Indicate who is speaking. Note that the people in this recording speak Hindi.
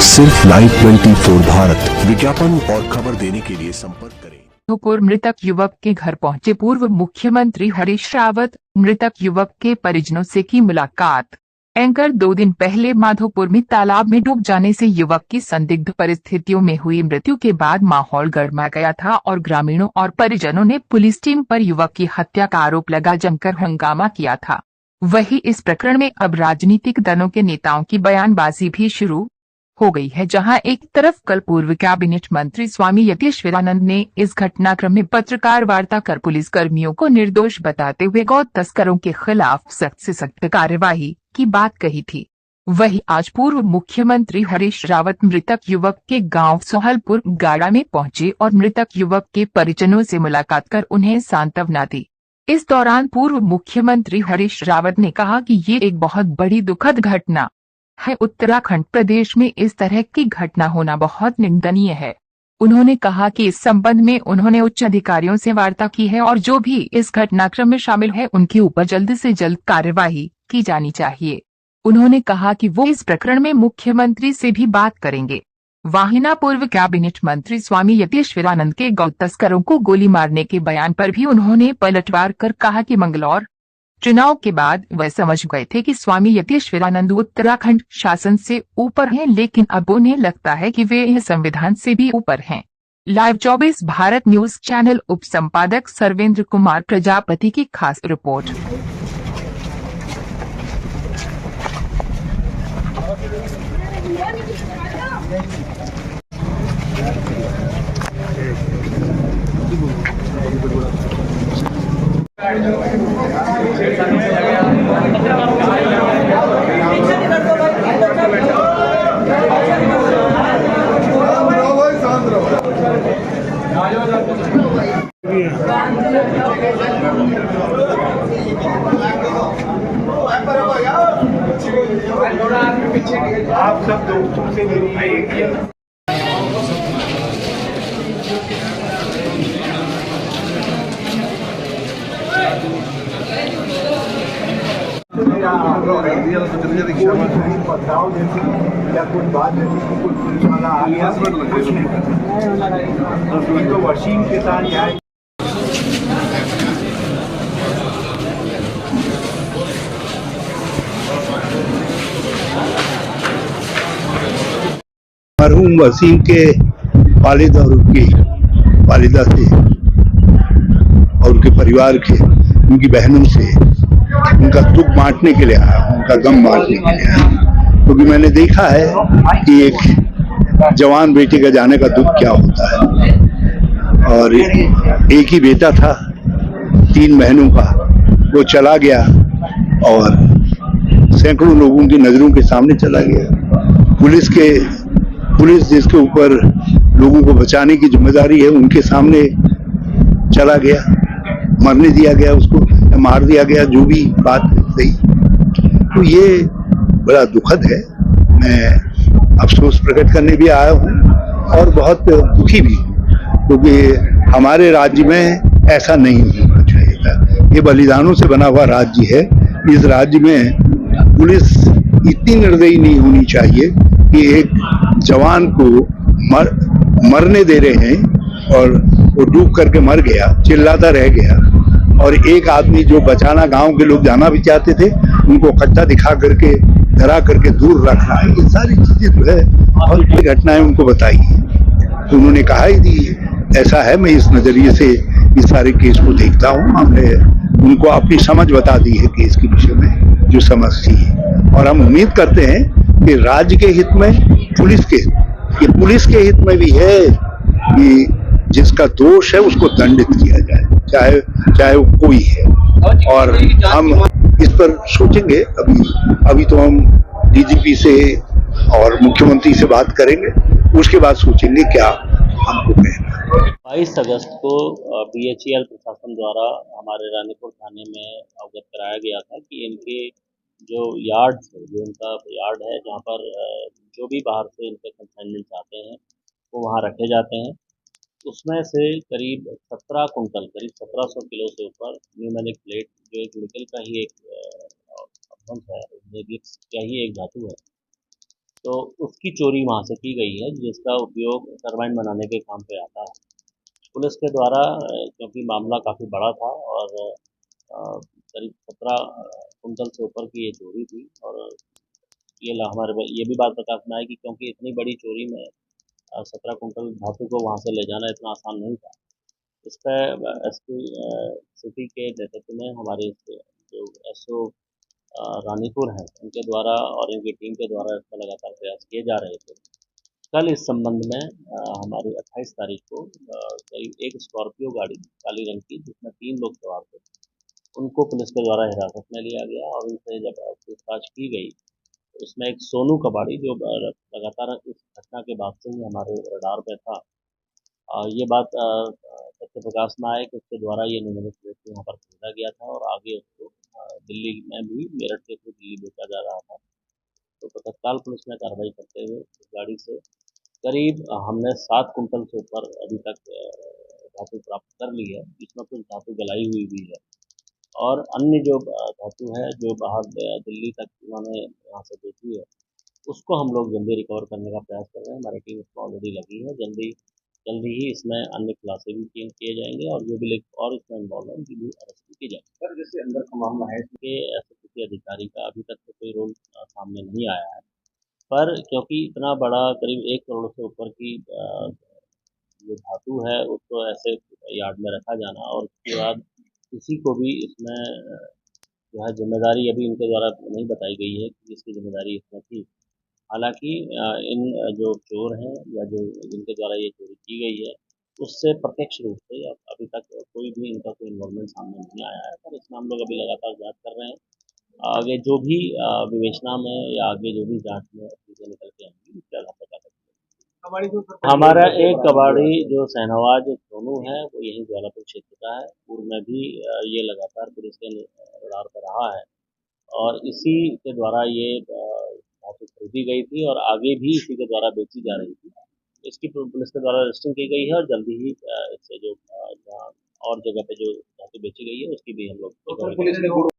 Speaker 1: सिर्फ लाइव 24 भारत विज्ञापन और खबर देने के लिए संपर्क करें।
Speaker 2: माधोपुर मृतक युवक के घर पहुंचे पूर्व मुख्यमंत्री हरीश रावत। मृतक युवक के परिजनों से की मुलाकात। एंकर 2 दिन पहले माधोपुर में तालाब में डूब जाने से युवक की संदिग्ध परिस्थितियों में हुई मृत्यु के बाद माहौल गर्मा गया था और ग्रामीणों और परिजनों ने पुलिस टीम पर युवक की हत्या का आरोप लगा जमकर हंगामा किया था। वहीं इस प्रकरण में अब राजनीतिक दलों के नेताओं की बयानबाजी भी शुरू हो गई है, जहां एक तरफ कल पूर्व कैबिनेट मंत्री स्वामी यतीश्वरानंद ने इस घटनाक्रम में पत्रकार वार्ता कर पुलिस कर्मियों को निर्दोष बताते हुए गौ तस्करों के खिलाफ सख्त से सख्त कार्यवाही की बात कही थी। वहीं आज पूर्व मुख्यमंत्री हरीश रावत मृतक युवक के गांव सोहलपुर गाड़ा में पहुंचे और मृतक युवक के परिजनों से मुलाकात कर उन्हें सांत्वना दी। इस दौरान पूर्व मुख्यमंत्री हरीश रावत ने कहा कि ये एक बहुत बड़ी दुखद घटना है। उत्तराखंड प्रदेश में इस तरह की घटना होना बहुत निंदनीय है। उन्होंने कहा कि इस संबंध में उन्होंने उच्च अधिकारियों से वार्ता की है और जो भी इस घटनाक्रम में शामिल है उनके ऊपर जल्द से जल्द कार्यवाही की जानी चाहिए। उन्होंने कहा कि वो इस प्रकरण में मुख्यमंत्री से भी बात करेंगे। वाहिना पूर्व कैबिनेट मंत्री स्वामी यतीश्वरानंद के गौ तस्करों को गोली मारने के बयान पर भी उन्होंने पलटवार कर कहा कि मंगलौर चुनाव के बाद वह समझ गए थे कि स्वामी यतीश्वरानंद उत्तराखंड शासन से ऊपर हैं, लेकिन अब उन्हें लगता है कि वे यह संविधान से भी ऊपर हैं। लाइव 24 भारत न्यूज चैनल उप संपादक सर्वेंद्र कुमार प्रजापति की खास रिपोर्ट।
Speaker 3: आप सब दोस्तों से मेरी बताओ या कुछ बात है कुछ पुलिस वाला आ गया तो वसीम के साथ यहाँ
Speaker 4: मरहूम वसीम के वालिद और उनकी वालिदा से और उनके परिवार के उनकी बहनों से उनका दुख बांटने के लिए आया हूँ, उनका गम बांटने के लिए आया हूँ। क्योंकि मैंने देखा है कि एक जवान बेटे का जाने का दुख क्या होता है। और एक ही बेटा था 3 बहनों का, वो चला गया और सैकड़ों लोगों की नजरों के सामने चला गया। पुलिस जिसके ऊपर लोगों को बचाने की जिम्मेदारी है उनके सामने चला गया, मरने दिया गया उसको, मार दिया गया, जो भी बात सही। तो ये बड़ा दुखद है। मैं अफसोस प्रकट करने भी आया हूँ और बहुत दुखी भी, क्योंकि हमारे राज्य में ऐसा नहीं होना चाहिए था। ये बलिदानों से बना हुआ राज्य है। इस राज्य में पुलिस इतनी निर्दयी नहीं होनी चाहिए कि एक जवान को मरने दे रहे हैं और वो डूब करके मर गया, चिल्लाता रह गया, और एक आदमी जो बचाना, गांव के लोग जाना भी चाहते थे, उनको कच्चा दिखा करके डरा करके दूर रखना है। ये सारी चीजें जो है बहुत बड़ी घटनाएं उनको बताई है। तो उन्होंने कहा ही थी ऐसा है, मैं इस नजरिए से इस सारे केस को देखता हूँ। हमने उनको अपनी समझ बता दी है केस के विषय में, जो समझ थी। और हम उम्मीद करते हैं कि राज्य के हित में, पुलिस के हित में भी है कि जिसका दोष है उसको दंडित किया जाए, चाहे वो कोई है। और हम इस पर सोचेंगे। अभी तो हम डीजीपी से और मुख्यमंत्री से बात करेंगे, उसके बाद सोचेंगे क्या हमको कहना है।
Speaker 5: 22 अगस्त को बीएचईएल प्रशासन द्वारा हमारे रानीपुर थाने में अवगत कराया गया था कि इनके जो यार्ड उनका यार्ड है, जहाँ पर जो भी बाहर से इनके कंसाइनमेंट आते हैं वो वहाँ रखे जाते हैं। उसमें से करीब 17 कुंटल, करीब 1700 किलो से ऊपर न्यूमेरिक प्लेट, जो एक निकल का ही एक अपभ्रंश है, गिब्स का ही एक धातु है, तो उसकी चोरी वहाँ से की गई है, जिसका उपयोग टरबाइन बनाने के काम पे आता है। पुलिस के द्वारा क्योंकि मामला काफ़ी बड़ा था और करीब 17 कुंटल से ऊपर की ये चोरी थी और ये भी बात प्रकाश में आई कि क्योंकि इतनी बड़ी चोरी में 17 कुंटल धातु को वहाँ से ले जाना इतना आसान नहीं था। इस पर एसपी सिटी के नेतृत्व में हमारे जो एसओ रानीपुर हैं, उनके द्वारा और इनकी टीम के द्वारा इसका लगातार प्रयास किए जा रहे थे। कल इस संबंध में हमारी 28 तारीख को करीब एक स्कॉर्पियो गाड़ी काली रंग की जिसमें 3 लोग सवार थे, उनको पुलिस के द्वारा हिरासत में लिया गया और उनसे जब पूछताछ की गई तो उसमें एक सोनू कबाड़ी जो लगातार इस घटना के बाद से ही हमारे रडार पे था। ये बात सत्य प्रकाश में आए कि उसके द्वारा ये निम्नलिखित व्यक्ति यहाँ पर खरीदा गया था और आगे उसको दिल्ली में भी मेरठ के थ्रू दिल्ली बेचा जा रहा था। तो तत्काल पुलिस ने कार्रवाई करते हुए इस गाड़ी से करीब हमने 7 कुंटल से ऊपर अभी तक धातु प्राप्त कर ली है, जिसमें कुछ धातु गलाई हुई भी है और अन्य जो धातु है जो बाहर दिल्ली तक उन्होंने यहाँ से बेची है, उसको हम लोग जल्दी रिकवर करने का प्रयास कर रहे हैं। हमारी टीम इसमें ऑलरेडी लगी है। जल्दी ही इसमें अन्य खुलासे भी किए जाएंगे और जो भी लोग और इसमें इन्वॉल्व हैं उनकी भी अरेस्ट की जाएगी। सर, जैसे अंदर का मामला है कि ऐसे किसी अधिकारी का अभी तक तो कोई रोल सामने नहीं आया है, पर क्योंकि इतना बड़ा करीब 1 करोड़ से ऊपर की जो धातु है उसको ऐसे यार्ड में रखा जाना और उसके बाद किसी को भी इसमें जो है जिम्मेदारी अभी इनके द्वारा नहीं बताई गई है कि किसकी जिम्मेदारी इसमें थी। हालांकि इन जो चोर हैं या जो जिनके द्वारा ये चोरी की गई है, उससे प्रत्यक्ष रूप से अभी तक कोई भी इनका कोई इन्वॉल्वमेंट सामने नहीं आया है, पर इसमें हम लोग अभी लगातार जांच कर रहे हैं। आगे जो भी विवेचना में या आगे जो भी जांच में चीज़ें निकल के आएंगी उसके आधार पर कार्रवाई करेंगे। हमारा एक कबाड़ी जो शहनवाज सोनू है वो यही ज्वालापुर क्षेत्र का है। पूर्व में भी ये लगातार पुलिस के रडार पर रहा है और इसी के द्वारा ये धातु खरीदी गई थी और आगे भी इसी के द्वारा बेची जा रही थी। इसकी पुलिस के द्वारा रजिस्टरिंग की गई है और जल्दी ही इससे जो जहाँ और जगह पे जो धातु बेची गई है उसकी भी हम लोग